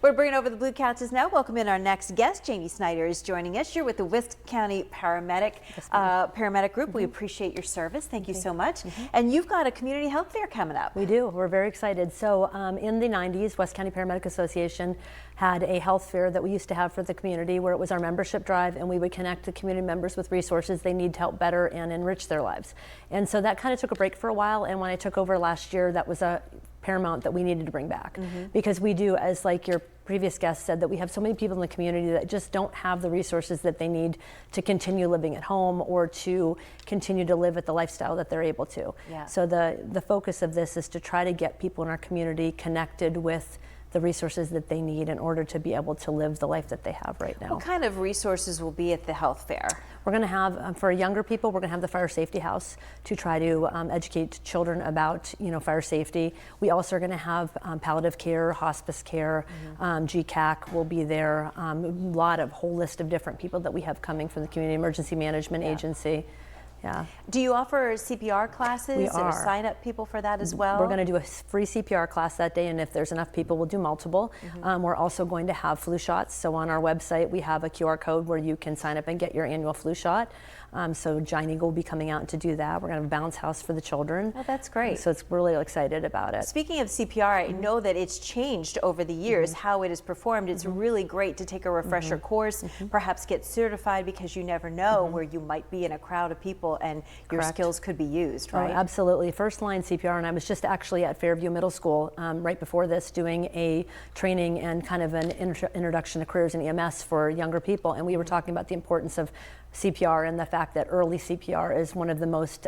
We're bringing over the blue couches now. Welcome in our next guest. Jamie Snyder is joining us. You're with the West County Paramedic Group. We appreciate your service. Thank you so much. And you've got a community health fair coming up. We do. We're very excited. So in the 90s, West County Paramedic Association had a health fair that we used to have for the community, where it was our membership drive, and we would connect the community members with resources they need to help better and enrich their lives. And so that kind of took a break for a while, and when I took over last year, that was a paramount that we needed to bring back, because we do, as like your previous guest said, that we have so many people in the community that just don't have the resources that they need to continue living at home or to continue to live at the lifestyle that they're able to. So the focus of this is to try to get people in our community connected with the resources that they need in order to be able to live the life that they have right now. What kind of resources will be at the health fair? We're going to have, for younger people, we're going to have the fire safety house to try to educate children about, fire safety. We also are going to have palliative care, hospice care, GCAC will be there. A lot of whole list of different people that we have coming from the Community Emergency Management Agency. Do you offer CPR classes? We are. Or sign up people for that as well? We're going to do a free CPR class that day, and if there's enough people, we'll do multiple. We're also going to have flu shots. So on our website, we have a QR code where you can sign up and get your annual flu shot. So Giant Eagle will be coming out to do that. We're going to have a bounce house for the children. Oh, that's great. So it's really excited about it. Speaking of CPR, I know that it's changed over the years how it is performed. It's really great to take a refresher course, perhaps get certified, because you never know where you might be in a crowd of people and your skills could be used, right? Oh, absolutely. First line CPR, and I was just actually at Fairview Middle School right before this doing a training and kind of an introduction to careers in EMS for younger people, and we were talking about the importance of CPR and the fact that early CPR is one of the most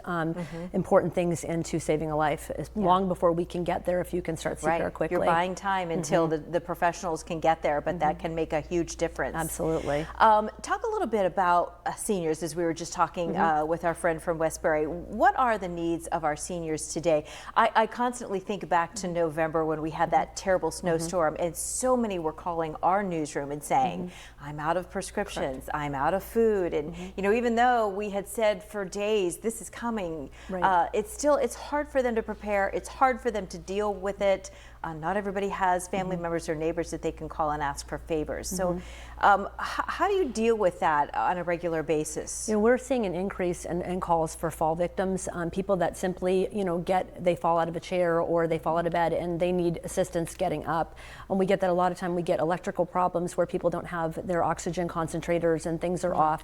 important things into saving a life. Long before we can get there, if you can start CPR quickly. You're buying time until the professionals can get there, but that can make a huge difference. Absolutely. Talk a little bit about seniors, as we were just talking with our friend from Westbury. What are the needs of our seniors today? I constantly think back to November when we had that terrible snowstorm, and so many were calling our newsroom and saying, I'm out of prescriptions, I'm out of food, and even though we had said for days this is coming, it's hard for them to prepare. It's hard for them to deal with it. Not everybody has family members or neighbors that they can call and ask for favors. So how do you deal with that on a regular basis? We're seeing an increase in calls for fall victims, people that simply, they fall out of a chair or they fall out of bed and they need assistance getting up. And we get that a lot of time. We get electrical problems where people don't have their oxygen concentrators and things are off.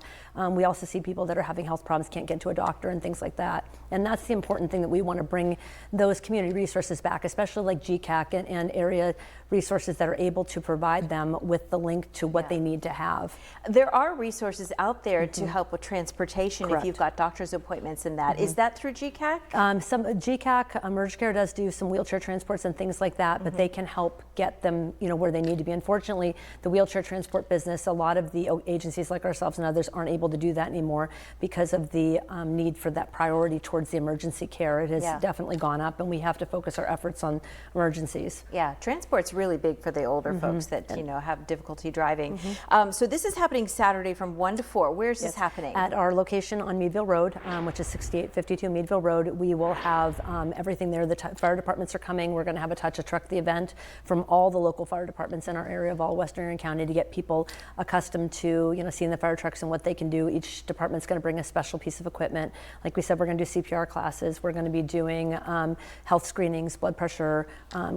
We also see people that are having health problems, can't get to a doctor and things like that. And that's the important thing, that we want to bring those community resources back, especially like GCAC and area resources that are able to provide them with the link to what they need to have. There are resources out there to help with transportation if you've got doctor's appointments and that. Is that through GCAC? Some GCAC, Emerge Care does do some wheelchair transports and things like that, but they can help get them where they need to be. Unfortunately, the wheelchair transport business, a lot of the agencies like ourselves and others aren't able to do that anymore because of the need for that priority towards the emergency care. It has definitely gone up, and we have to focus our efforts on emergencies. Yeah, transport's really big for the older folks that have difficulty driving. So this is happening Saturday from 1 to 4. Where's this happening? At our location on Meadville Road, which is 6852 Meadville Road. We will have everything there. The fire departments are coming. We're going to have a Touch a Truck the event from all the local fire departments in our area of all Western Erie County to get people accustomed to seeing the fire trucks and what they can do. Each department's going to bring a special piece of equipment. Like we said, we're going to do CPR classes. We're going to be doing health screenings, blood pressure,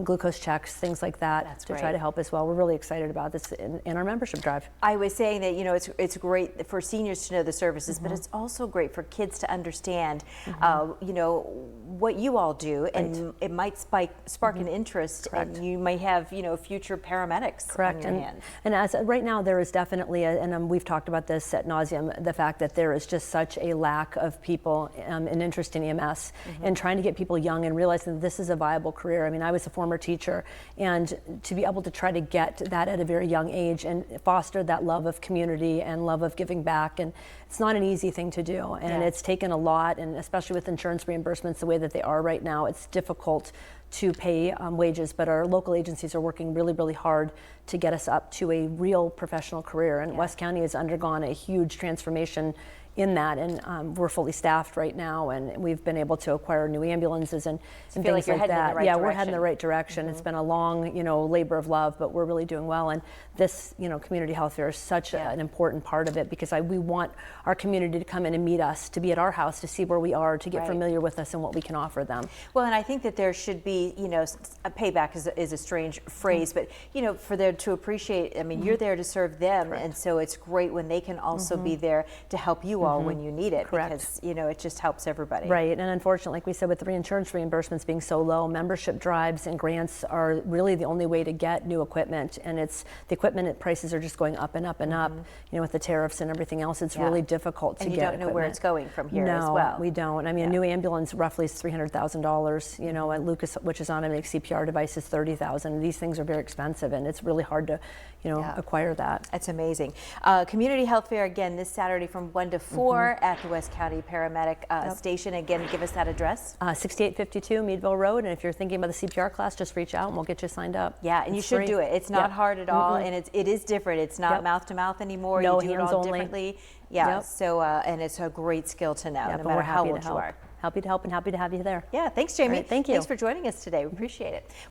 glucose checks, things like that to try to help as well. We're really excited about this in our membership drive. I was saying that it's great for seniors to know the services, but it's also great for kids to understand what you all do, and it might spark an interest, and you might have future paramedics on your hands. And as right now there is definitely and we've talked about this ad nauseum, the fact that there is just such a lack of people and interest in EMS, and trying to get people young and realizing that this is a viable career. I mean, I was a former teacher, and to be able to try to get that at a very young age and foster that love of community and love of giving back, and it's not an easy thing to do, and it's taken a lot, and especially with insurance reimbursements the way that they are right now, it's difficult to pay wages, but our local agencies are working really, really hard to get us up to a real professional career. And West County has undergone a huge transformation in that, and we're fully staffed right now, and we've been able to acquire new ambulances and feel things like you're like heading in the that. right Yeah, we're direction. heading in the right direction. It's been a long, labor of love, but we're really doing well. And this, community health fair is such an important part of it, because we want our community to come in and meet us, to be at our house, to see where we are, to get familiar with us and what we can offer them. Well, and I think that there should be, a payback is a strange phrase, but for them to appreciate. I mean, you're there to serve them, and so it's great when they can also be there to help you all when you need it. Correct. Because it just helps everybody. Right, and unfortunately, like we said, with the insurance reimbursements being so low, membership drives and grants are really the only way to get new equipment, and the equipment prices are just going up and up and up. With the tariffs and everything else, it's really difficult to get. And you don't know where it's going from here as well. No, we don't. I mean, a new ambulance roughly is $300,000. And Lucas, which is on a CPR device, is $30,000. These things are very expensive, and it's really hard to, acquire that. That's amazing. Community Health Fair again this Saturday from 1 to 4 at the West County Paramedic Station. Again, give us that address. 6852 Meadville Road, and if you're thinking about the CPR class, just reach out and we'll get you signed up. Yeah, and you should do it. It's not hard at all, and it is different. It's not mouth to mouth anymore. No, you do it all differently. Yeah. So and it's a great skill to know, no matter how old you are. Happy to help and happy to have you there. Yeah. Thanks, Jamie. Right, thank you. Thanks for joining us today. We appreciate it.